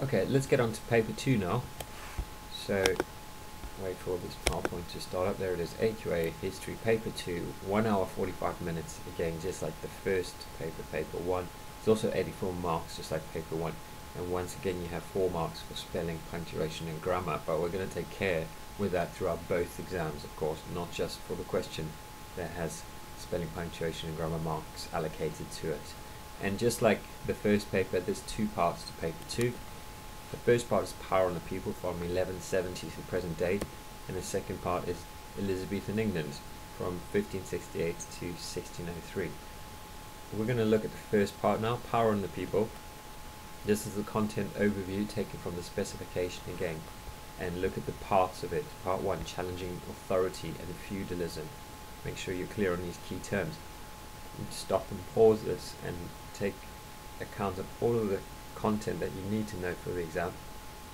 Okay, let's get on to paper 2 now. So, wait for this PowerPoint to start up. There it is, AQA History, paper 2, 1 hour 45 minutes. Again, just like the first paper, paper 1. It's also 84 marks, just like paper 1. And once again, you have 4 marks for spelling, punctuation, and grammar. But we're going to take care with that throughout both exams, of course, not just for the question that has spelling, punctuation, and grammar marks allocated to it. And just like the first paper, there's 2 parts to paper 2. The first part is Power on the People from 1170 to the present day, and the second part is Elizabethan England from 1568 to 1603. We're going to look at the first part now, Power on the People. This is the content overview taken from the specification again, and look at the parts of it. Part 1, challenging authority and feudalism. Make sure you're clear on these key terms. Stop and pause this and take account of all of the content that you need to know for the exam,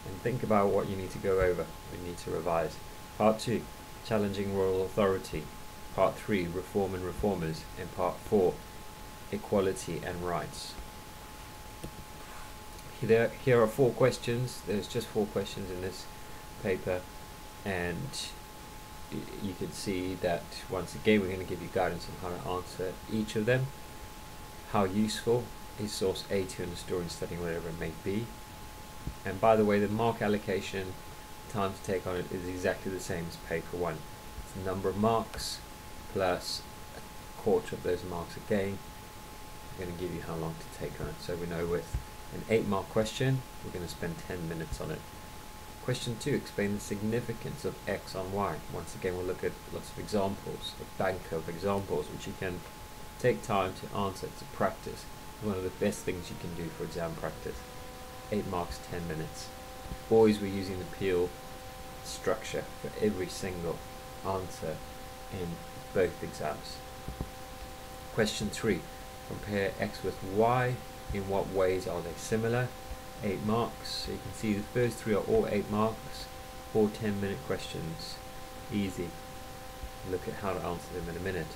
and think about what you need to go over, you need to revise. Part 2, challenging royal authority. Part 3, reform and reformers. And part 4, equality and rights. Here are 4 questions. There's just 4 questions in this paper, and you can see that once again we're going to give you guidance on how to answer each of them. How useful is source A to an historian studying whatever it may be? And by the way, the mark allocation, time to take on it, is exactly the same as paper 1. It's the number of marks plus a quarter of those marks again. I'm going to give you how long to take on it. So we know with an 8-mark question, we're going to spend 10 minutes on it. Question 2, explain the significance of X on Y. Once again, we'll look at lots of examples, a bank of examples, which you can take time to answer, to practice. One of the best things you can do for exam practice. 8 marks, 10 minutes. Always we're using the Peel structure for every single answer in both exams. Question 3, compare X with Y. In what ways are they similar? 8 marks. So you can see the first 3 are all 8 marks, 4 10-minute questions. Easy. Look at how to answer them in a minute.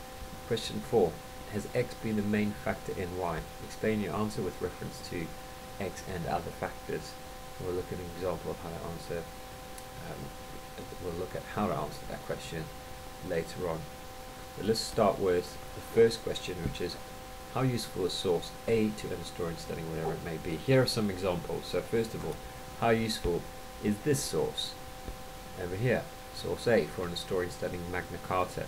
Question 4, has X been the main factor in Y? Explain your answer with reference to X and other factors. We'll look at an example of how to answer. We'll look at how to answer that question later on. But let's start with the first question, which is, how useful is source A to an historian studying whatever it may be? Here are some examples. So first of all, how useful is this source? Over here, source A for an historian studying Magna Carta.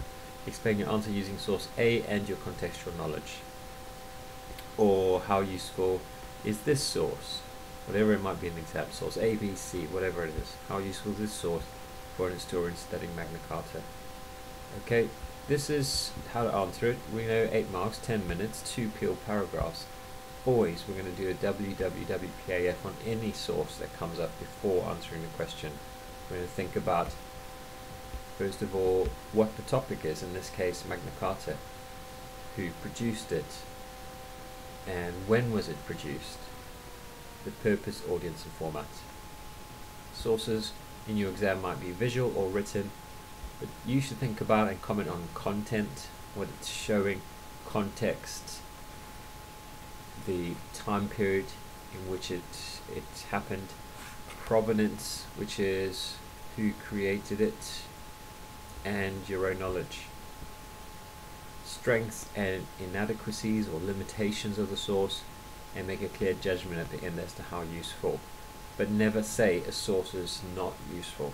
Explain your answer using source A and your contextual knowledge. Or how useful is this source? Whatever it might be in the exam, source A, B, C, whatever it is. How useful is this source for an historian studying Magna Carta? Okay, this is how to answer it. We know 8 marks, 10 minutes, 2 Peel paragraphs. Always we're going to do a www.paf on any source that comes up before answering the question. We're going to think about, first of all, what the topic is, in this case Magna Carta, who produced it, and when was it produced, the purpose, audience and format. Sources in your exam might be visual or written, but you should think about and comment on content, what it's showing, context, the time period in which it happened, provenance, which is who created it, and your own knowledge. Strengths and inadequacies or limitations of the source, and make a clear judgment at the end as to how useful. But never say a source is not useful.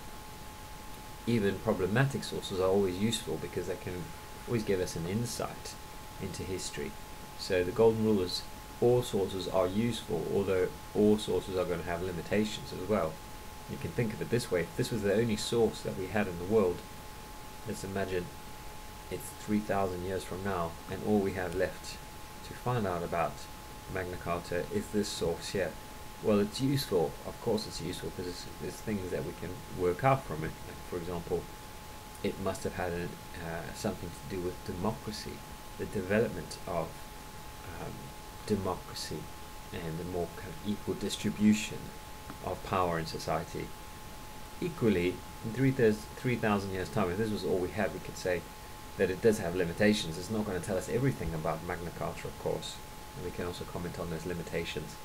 Even problematic sources are always useful because they can always give us an insight into history. So the golden rule is all sources are useful, although all sources are going to have limitations as well. You can think of it this way: if this was the only source that we had in the world, let's imagine it's 3,000 years from now, and all we have left to find out about Magna Carta is this source here. Well, it's useful, of course it's useful, because there's things that we can work out from it. Like, for example, it must have had something to do with democracy, the development of democracy, and the more kind of equal distribution of power in society. Equally, in 3,000 years time, if this was all we had, we could say that it does have limitations. It's not going to tell us everything about Magna Carta, of course, and we can also comment on those limitations.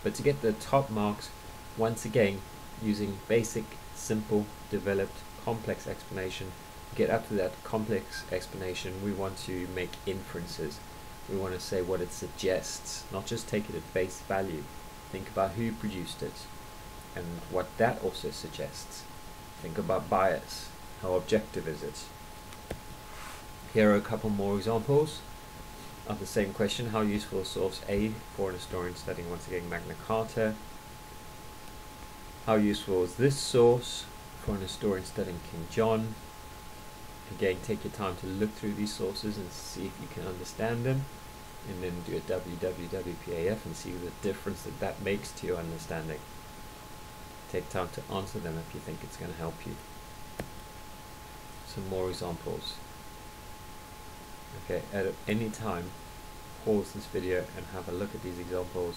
But to get the top marks, Once again, using basic, simple, developed, complex explanation. To get up to that complex explanation, we want to make inferences. We want to say what it suggests, not just take it at face value. Think about who produced it and what that also suggests. Think about bias. How objective is it? Here are a couple more examples of the same question. How useful is source A for an historian studying, once again, Magna Carta? How useful is this source for an historian studying King John? Again, take your time to look through these sources and see if you can understand them, and then do a www.paf and see the difference that makes to your understanding. Take time to answer them if you think it's going to help you. Some more examples. Okay, at any time, pause this video and have a look at these examples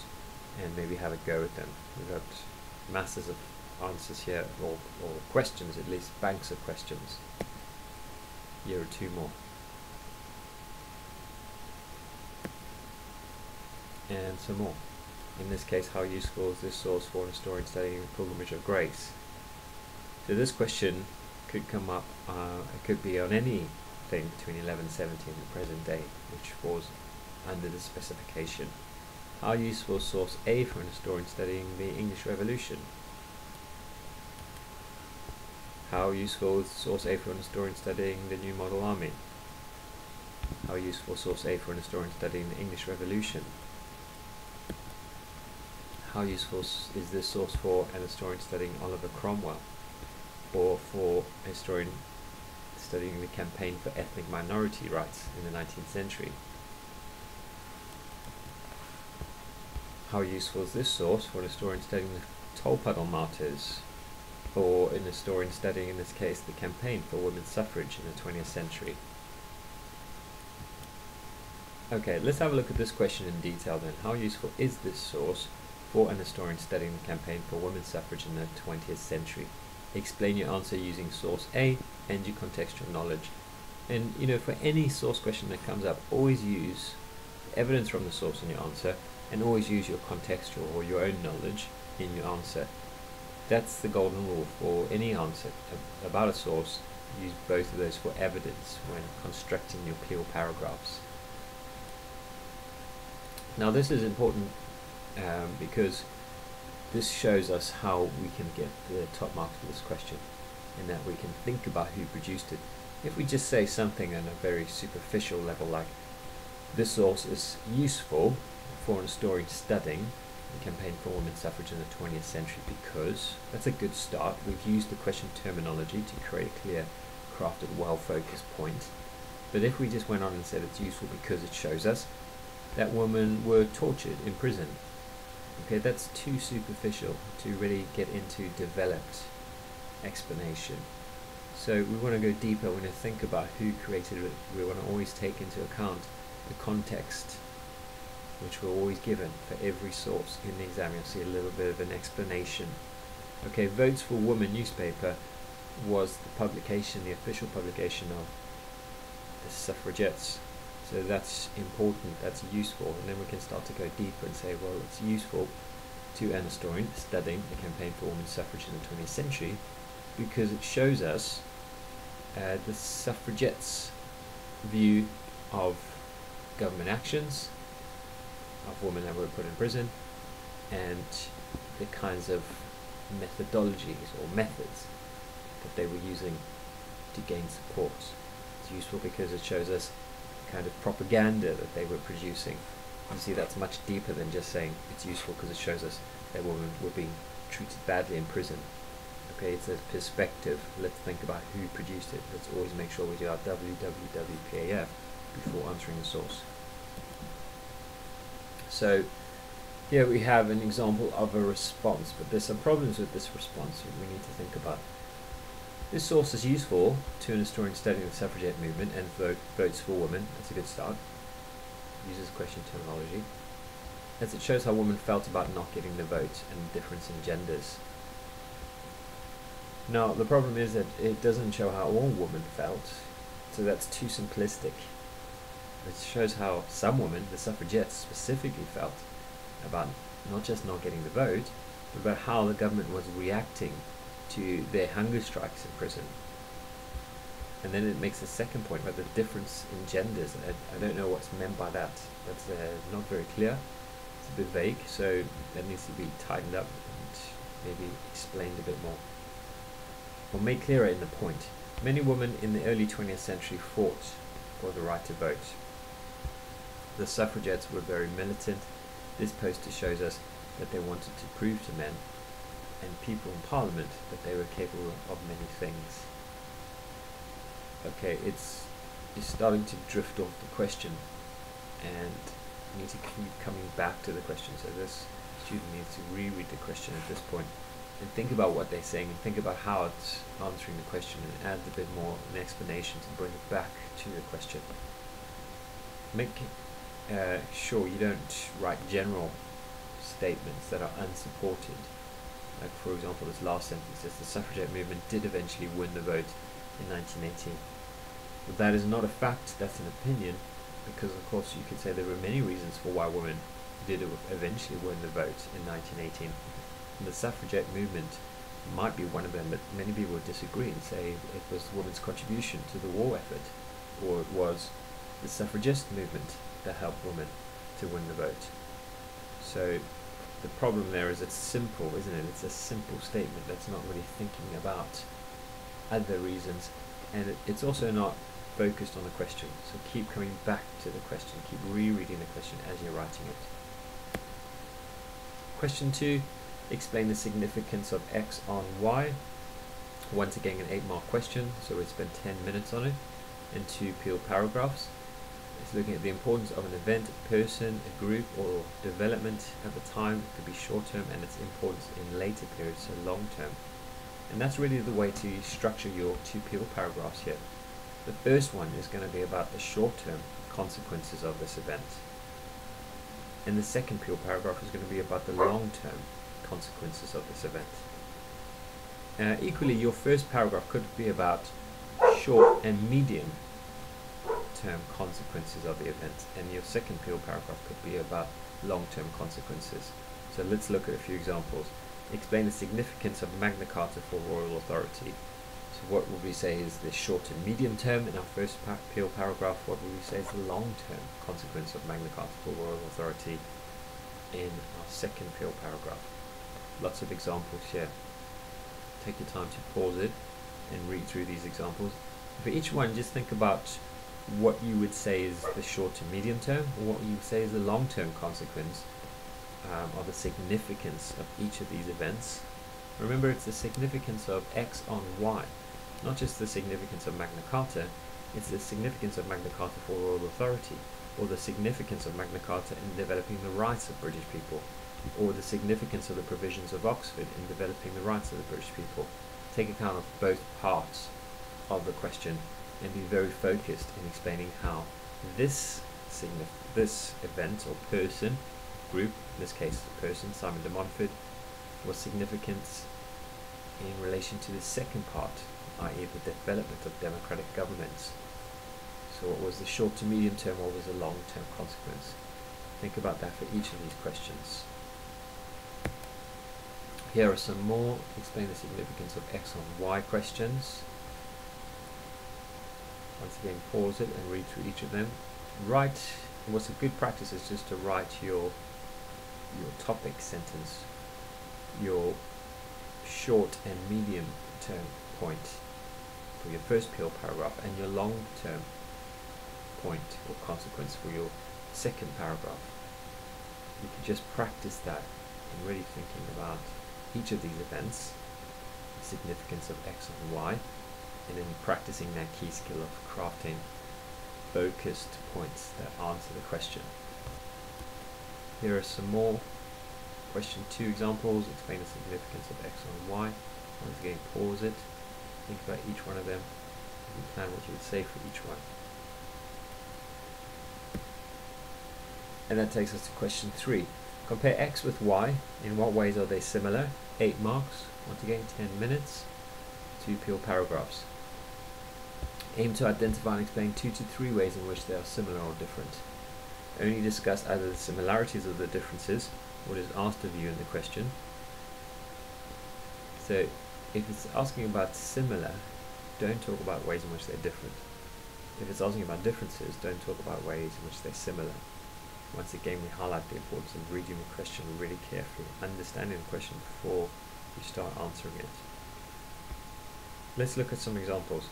and maybe have a go at them. We've got masses of answers here, or questions at least, banks of questions. Here are two more. And some more. In this case, how useful is this source for an historian studying the Pilgrimage of Grace? So this question could come up, it could be on anything between 1170 and the present day, which falls under the specification. How useful is source A for an historian studying the English Revolution? How useful is source A for an historian studying the New Model Army? How useful is source A for an historian studying the English Revolution? How useful is this source for an historian studying Oliver Cromwell, or for a historian studying the campaign for ethnic minority rights in the 19th century? How useful is this source for an historian studying the Tolpuddle martyrs, or an historian studying, in this case, the campaign for women's suffrage in the 20th century? Okay, let's have a look at this question in detail then. How useful is this source for an historian studying the campaign for women's suffrage in the 20th century? Explain your answer using source A and your contextual knowledge. And you know, for any source question that comes up, always use evidence from the source in your answer, and always use your contextual or your own knowledge in your answer. That's the golden rule for any answer about a source. Use both of those for evidence when constructing your peel paragraphs. Now this is important because this shows us how we can get the top marks for this question, in that we can think about who produced it. If we just say something on a very superficial level like, this source is useful for an historian studying the campaign for women's suffrage in the 20th century because, that's a good start. We've used the question terminology to create a clear, crafted, well-focused point. But if we just went on and said it's useful because it shows us that women were tortured in prison, okay, that's too superficial to really get into developed explanation. So we want to go deeper. We want to think about who created it. We want to always take into account the context, which we're always given for every source in the exam. You'll see a little bit of an explanation. Okay, Votes for Women newspaper was the publication, the official publication of the suffragettes. So that's important, that's useful, and then we can start to go deeper and say, well, it's useful to an historian studying the campaign for women's suffrage in the 20th century because it shows us the suffragettes' view of government actions, of women that were put in prison, and the kinds of methodologies or methods that they were using to gain support. It's useful because it shows us kind of propaganda that they were producing. You see, that's much deeper than just saying it's useful because it shows us that women were being treated badly in prison. Okay, it's a perspective. Let's think about who produced it. Let's always make sure we do our www.paf before answering the source. So here we have an example of a response, but there's some problems with this response we need to think about. This source is useful to an historian studying the suffragette movement and votes for women. That's a good start. Uses question terminology, as it shows how women felt about not getting the vote and the difference in genders. Now the problem is that it doesn't show how all women felt, so that's too simplistic. It shows how some women, the suffragettes specifically, felt about not just not getting the vote, about how the government was reacting to their hunger strikes in prison. And then it makes a second point about the difference in genders. I don't know what's meant by that. That's not very clear. It's a bit vague, so that needs to be tightened up and maybe explained a bit more. Or made clearer in the point. Many women in the early 20th century fought for the right to vote. The suffragettes were very militant. This poster shows us that they wanted to prove to men and people in Parliament that they were capable of many things. Okay, it's starting to drift off the question, and you need to keep coming back to the question. So this student needs to reread the question at this point and think about what they're saying and think about how it's answering the question, and add a bit more an explanation to bring it back to the question. Make sure you don't write general statements that are unsupported. Like, for example, this last sentence says the suffragette movement did eventually win the vote in 1918. But that is not a fact, that's an opinion, because of course you could say there were many reasons for why women did eventually win the vote in 1918. And the suffragette movement might be one of them, but many people would disagree and say it was women's contribution to the war effort, or it was the suffragist movement that helped women to win the vote. So the problem there is it's simple, isn't it? It's a simple statement that's not really thinking about other reasons, and it's also not focused on the question. So keep coming back to the question, keep rereading the question as you're writing it. Question 2, explain the significance of X on Y. Once again, an 8-mark question, so we spend 10 minutes on it in 2 pure paragraphs. It's looking at the importance of an event, a person, a group, or development at the time. It could be short term, and its importance in later periods, so long term. And that's really the way to structure your 2 pure paragraphs here. The first one is going to be about the short term consequences of this event. And the second pure paragraph is going to be about the long term consequences of this event. Equally, your first paragraph could be about short and medium term consequences of the event, and your second pure paragraph could be about long-term consequences. So let's look at a few examples. Explain the significance of Magna Carta for royal authority. So what would we say is the short and medium term in our first pure paragraph? What would we say is the long-term consequence of Magna Carta for royal authority in our second pure paragraph? Lots of examples here. Take your time to pause it and read through these examples. For each one, just think about what you would say is the short to medium term, or what you would say is the long-term consequence of the significance of each of these events. Remember, it's the significance of X on Y, not just the significance of Magna Carta, it's the significance of Magna Carta for royal authority, or the significance of Magna Carta in developing the rights of British people, or the significance of the provisions of Oxford in developing the rights of the British people. Take account of both parts of the question and be very focused in explaining how this event or person, group, in this case the person, Simon de Montfort, was significant in relation to the second part, i.e. the development of democratic governments. So what was the short to medium term, what was the long term consequence? Think about that for each of these questions. Here are some more. Explain the significance of X on Y questions. Once again, pause it and read through each of them. Write, what's a good practice is just to write your topic sentence, your short and medium term point for your first pure paragraph, and your long term point or consequence for your second paragraph. You can just practice that and really thinking about each of these events, the significance of X and Y, and then practicing that key skill of crafting focused points that answer the question. Here are some more. Question 2 examples. Explain the significance of X and Y. Once again, pause it. Think about each one of them and plan what you would say for each one. And that takes us to question 3. Compare X with Y. In what ways are they similar? 8 marks. Once again, 10 minutes. 2 pure paragraphs. Aim to identify and explain 2 to 3 ways in which they are similar or different. Only discuss either the similarities or the differences, what is asked of you in the question. So if it's asking about similar, don't talk about ways in which they're different. If it's asking about differences, don't talk about ways in which they're similar. Once again, we highlight the importance of reading the question really carefully, understanding the question before you start answering it. Let's look at some examples.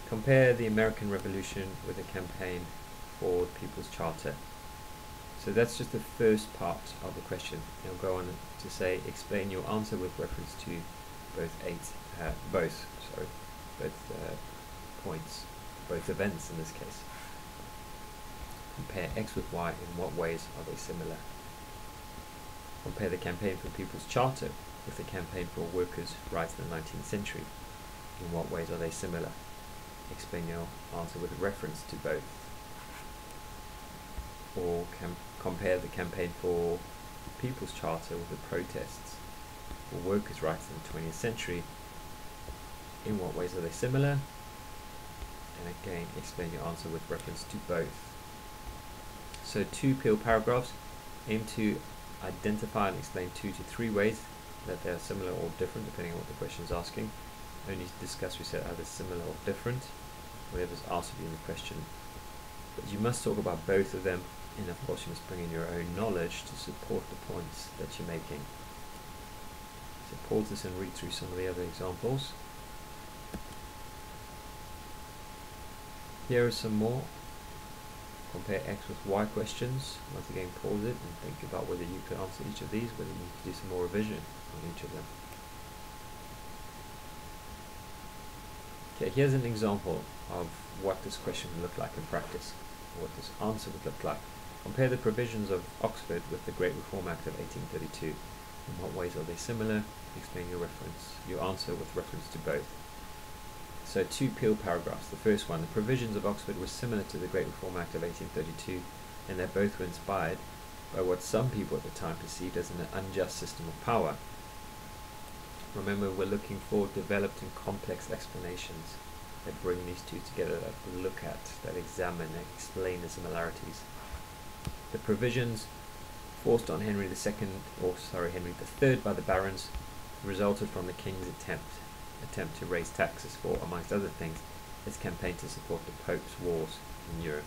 Compare the American Revolution with the campaign for the People's Charter. So that's just the first part of the question. It'll go on to say, explain your answer with reference to both points, both events in this case. Compare X with Y, in what ways are they similar? Compare the campaign for People's Charter with the campaign for workers' rights in the 19th century. In what ways are they similar? Explain your answer with reference to both. Or compare the campaign for People's Charter with the protests for workers' rights in the 20th century. In what ways are they similar? And again, explain your answer with reference to both. So 2 peel paragraphs aim to identify and explain 2 to 3 ways that they are similar or different depending on what the question is asking. Only discuss, we said, either similar or different, whatever's asked of you in the question. But you must talk about both of them, and of course you must bring in your own knowledge to support the points that you're making. So pause this and read through some of the other examples. Here are some more. Compare X with Y questions. Once again, pause it and think about whether you could answer each of these, whether you need to do some more revision on each of them. Okay, here's an example of what this question would look like in practice, or what this answer would look like. Compare the provisions of Oxford with the Great Reform Act of 1832. In what ways are they similar? Explain your answer with reference to both. So 2 peel paragraphs. The first one, the provisions of Oxford were similar to the Great Reform Act of 1832, and they both were inspired by what some people at the time perceived as an unjust system of power. Remember, we're looking for developed and complex explanations that bring these two together, that we look at, that examine and explain the similarities. The provisions forced on Henry III by the barons resulted from the king's attempt to raise taxes for, amongst other things, his campaign to support the Pope's wars in Europe.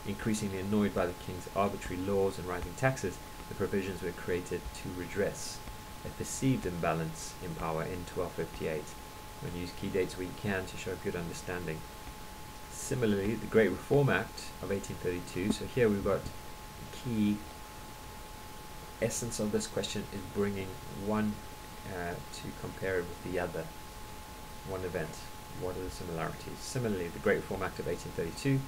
Increasingly annoyed by the king's arbitrary laws and rising taxes, the provisions were created to redress a perceived imbalance in power in 1258. When use key dates where you can to show good understanding. Similarly, the Great Reform Act of 1832, so here we've got the key essence of this question is bringing one to compare it with the other, one event. What are the similarities? Similarly, the Great Reform Act of 1832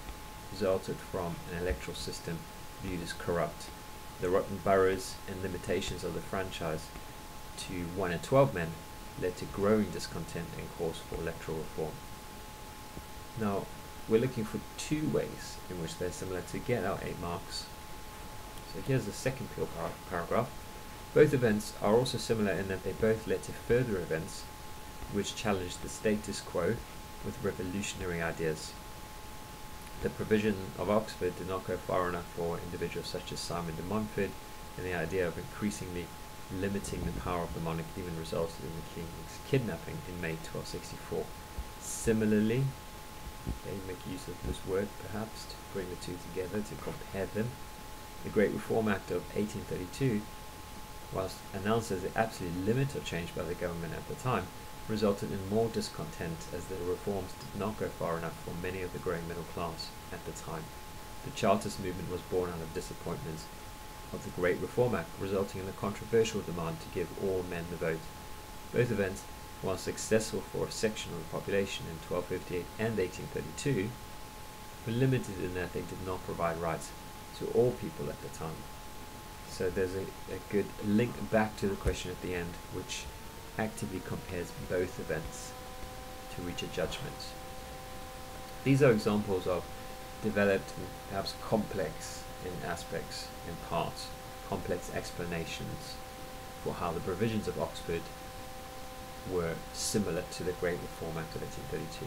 resulted from an electoral system viewed as corrupt. The rotten boroughs and limitations of the franchise to 1 in 12 men led to growing discontent and calls for electoral reform. Now, we're looking for 2 ways in which they're similar to get our 8 marks. So here's the second peel paragraph. Both events are also similar in that they both led to further events which challenged the status quo with revolutionary ideas. The provision of Oxford did not go far enough for individuals such as Simon de Montfort, and the idea of increasingly limiting the power of the monarch even resulted in the king's kidnapping in May 1264. Similarly, make use of this word perhaps to bring the 2 together, to compare them. The Great Reform Act of 1832, whilst announced as the absolute limit of change by the government at the time, resulted in more discontent as the reforms did not go far enough for many of the growing middle class at the time. The Chartist movement was born out of disappointments of the Great Reform Act, resulting in the controversial demand to give all men the vote. Both events, while successful for a section of the population in 1258 and 1832, were limited in that they did not provide rights to all people at the time. So there's a good link back to the question at the end, which actively compares both events to reach a judgment. These are examples of developed and perhaps complex in aspects, in parts, complex explanations for how the provisions of Oxford were similar to the Great Reform Act of 1832.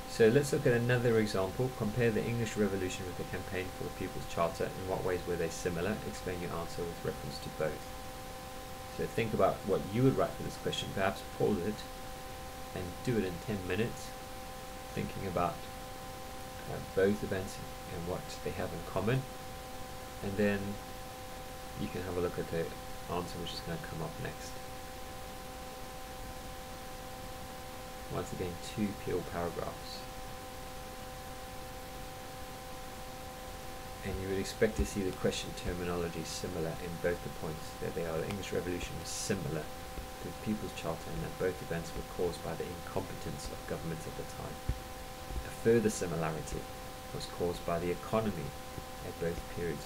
So let's look at another example. Compare the English Revolution with the campaign for the People's Charter. In what ways were they similar? Explain your answer with reference to both. So think about what you would write for this question. Perhaps pause it and do it in 10 minutes, thinking about both events and what they have in common, and then you can have a look at the answer which is going to come up next. Once again, 2 pure paragraphs. And you would expect to see the question terminology similar in both the points, that they are the English Revolution was similar to the People's Charter and that both events were caused by the incompetence of governments at the time. A further similarity was caused by the economy at both periods,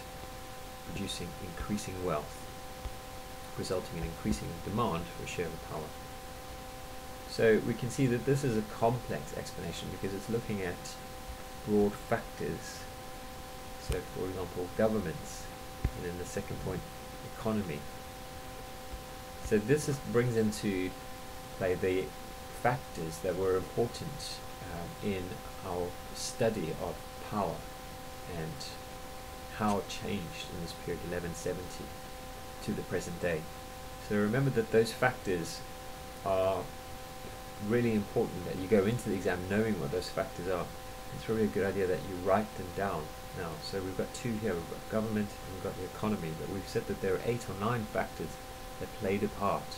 producing increasing wealth, resulting in increasing demand for a share of power. So we can see that this is a complex explanation because it's looking at broad factors. So for example, governments, and then the second point, economy. So this brings into play the factors that were important in our study of power and how it changed in this period 1170 to the present day. So remember that those factors are really important, that you go into the exam knowing what those factors are. It's really a good idea that you write them down now. So we've got 2 here, we've got government and we've got the economy, but we've said that there are 8 or 9 factors that played a part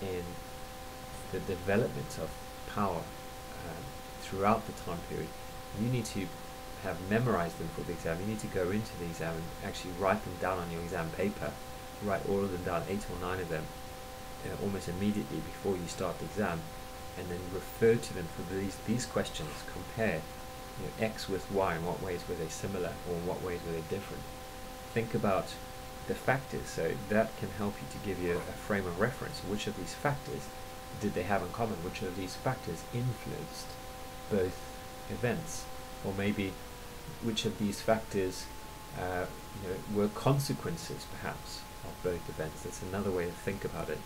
in the development of power throughout the time period. You need to have memorized them for the exam. You need to go into the exam and actually write them down on your exam paper. Write all of them down, 8 or 9 of them, almost immediately before you start the exam, and then refer to them for these questions. Compare X with Y, in what ways were they similar or in what ways were they different. Think about the factors, so that can help you to give you a frame of reference. Which of these factors did they have in common? Which of these factors influenced both events? Or maybe which of these factors were consequences perhaps of both events? That's another way to think about it.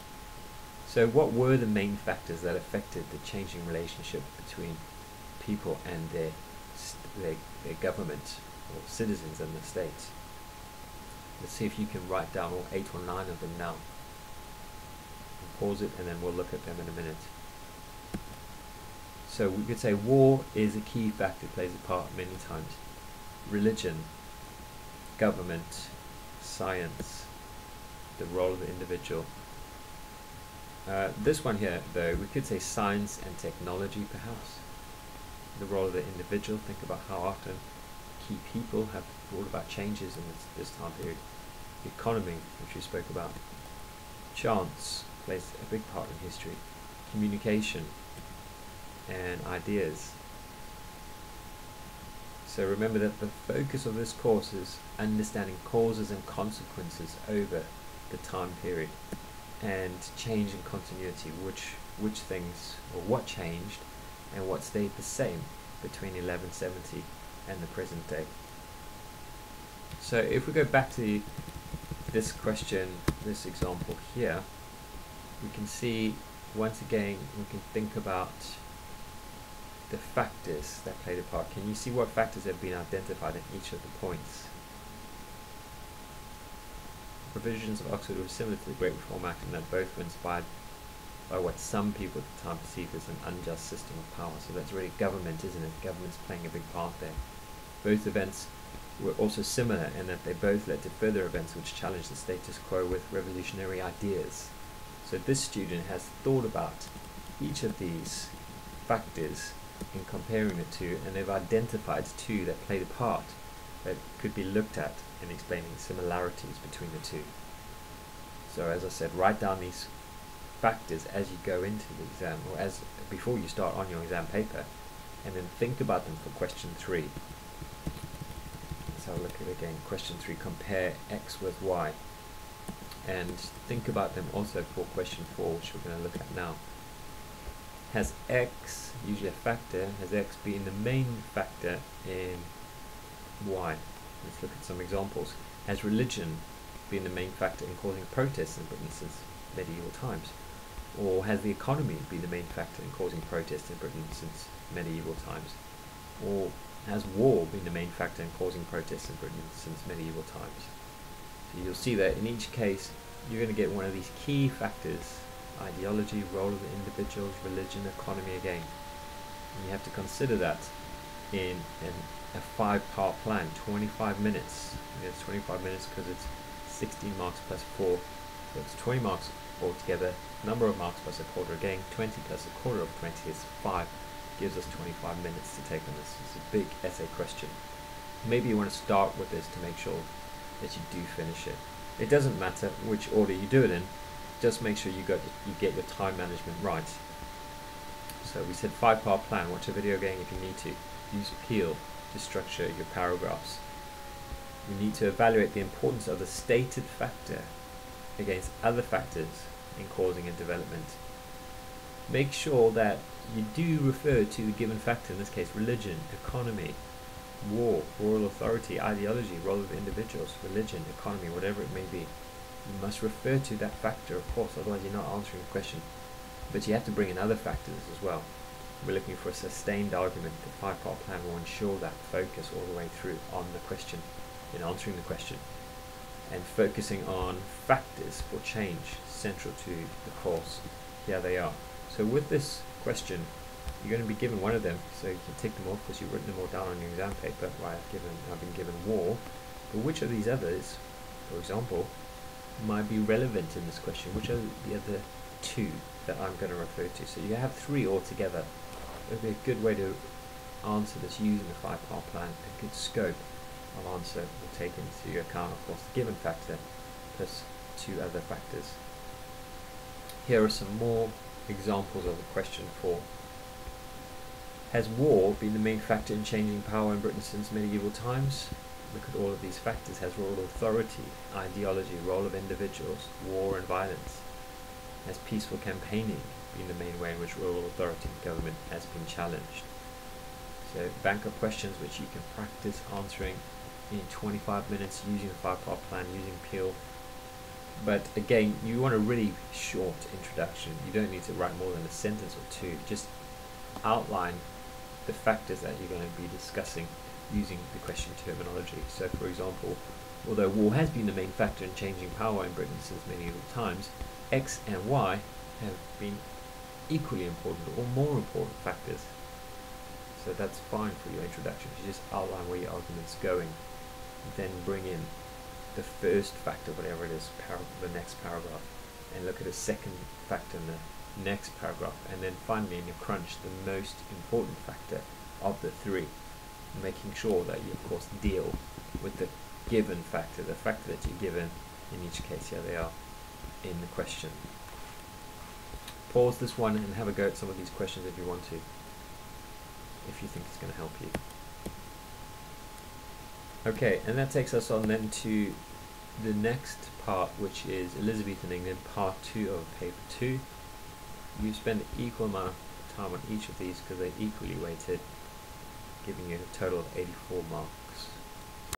So what were the main factors that affected the changing relationship between people and their government or citizens and the state? Let's see if you can write down all 8 or 9 of them now. Pause it and then we'll look at them in a minute. So we could say war is a key factor, plays a part many times. Religion, government, science, the role of the individual. This one here, though, we could say science and technology, perhaps. The role of the individual. Think about how often key people have brought about changes in this time period. The economy, which we spoke about. Chance plays a big part in history. Communication and ideas. So remember that the focus of this course is understanding causes and consequences over the time period, and change and continuity, which things or what changed and what stayed the same between 1170 and the present day. So if we go back to this question, this example here, we can see once again, we can think about the factors that played a part. Can you see what factors have been identified in each of the points? Provisions of Oxford were similar to the Great Reform Act in that both were inspired by what some people at the time perceived as an unjust system of power. So that's really government, isn't it? Government's playing a big part there. Both events were also similar in that they both led to further events which challenged the status quo with revolutionary ideas. So this student has thought about each of these factors in comparing the two, and they've identified 2 that played a part that could be looked at in explaining similarities between the 2. So as I said, write down these factors as you go into the exam, or as before you start on your exam paper, and then think about them for question 3. Let's have a look at it again. Question 3, compare X with Y, and think about them also for question 4, which we're going to look at now. Has X, usually a factor, has X been the main factor in Y? Let's look at some examples. Has religion been the main factor in causing protests in Britain since medieval times? Or has the economy been the main factor in causing protests in Britain since medieval times? Or has war been the main factor in causing protests in Britain since medieval times? So you'll see that in each case you're going to get one of these key factors: ideology, role of the individuals, religion, economy again. And you have to consider that in a 5-part plan, 25 minutes. And it's 25 minutes because it's 16 marks plus 4, so it's 20 marks altogether. Number of marks plus a quarter again, 20 plus a quarter of 20 is 5, gives us 25 minutes to take on this. It's a big essay question. Maybe you want to start with this to make sure that you do finish it. It doesn't matter which order you do it in, just make sure you get your time management right. So we said 5-part plan. Watch a video again if you need to. Use Peel to structure your paragraphs. You need to evaluate the importance of the stated factor against other factors in causing a development. Make sure that you do refer to the given factor, in this case religion, economy, war, royal authority, ideology, role of individuals, religion, economy, whatever it may be. You must refer to that factor, of course, otherwise you're not answering the question. But you have to bring in other factors as well. We're looking for a sustained argument. The 5-part plan will ensure that focus all the way through on the question, in answering the question, and focusing on factors for change central to the course. Here they are. So with this question, you're going to be given one of them, so you can tick them off because you've written them all down on your exam paper. Right, I've been given war, but which of these others, for example, might be relevant in this question? Which are the other 2 that I'm going to refer to? So you have 3 altogether. It would be a good way to answer this using the 5-part plan. A good scope of answer will take into account, of course, the given factor plus 2 other factors. Here are some more examples of the question 4. Has war been the main factor in changing power in Britain since medieval times? Look at all of these factors. Has royal authority, ideology, role of individuals, war and violence? Has peaceful campaigning been the main way in which royal authority and government has been challenged? So bank of questions which you can practice answering in 25 minutes using the 5-part plan, using Peel. But again, you want a really short introduction. You don't need to write more than a sentence or 2. Just outline the factors that you're going to be discussing using the question terminology. So for example, although war has been the main factor in changing power in Britain since medieval times, X and Y have been equally important or more important factors. So that's fine for your introduction. You just outline where your argument's going, then bring in the first factor, whatever it is, the next paragraph, and look at a second factor in the next paragraph, and then finally in your crunch the most important factor of the 3, making sure that you of course deal with the given factor, the factor that you're given in each case. Here they are in the question. Pause this one and have a go at some of these questions if you want to, if you think it's going to help you. Okay, and that takes us on then to the next part, which is Elizabethan England, part 2 of paper 2. You spend an equal amount of time on each of these because they're equally weighted, giving you a total of 84 marks.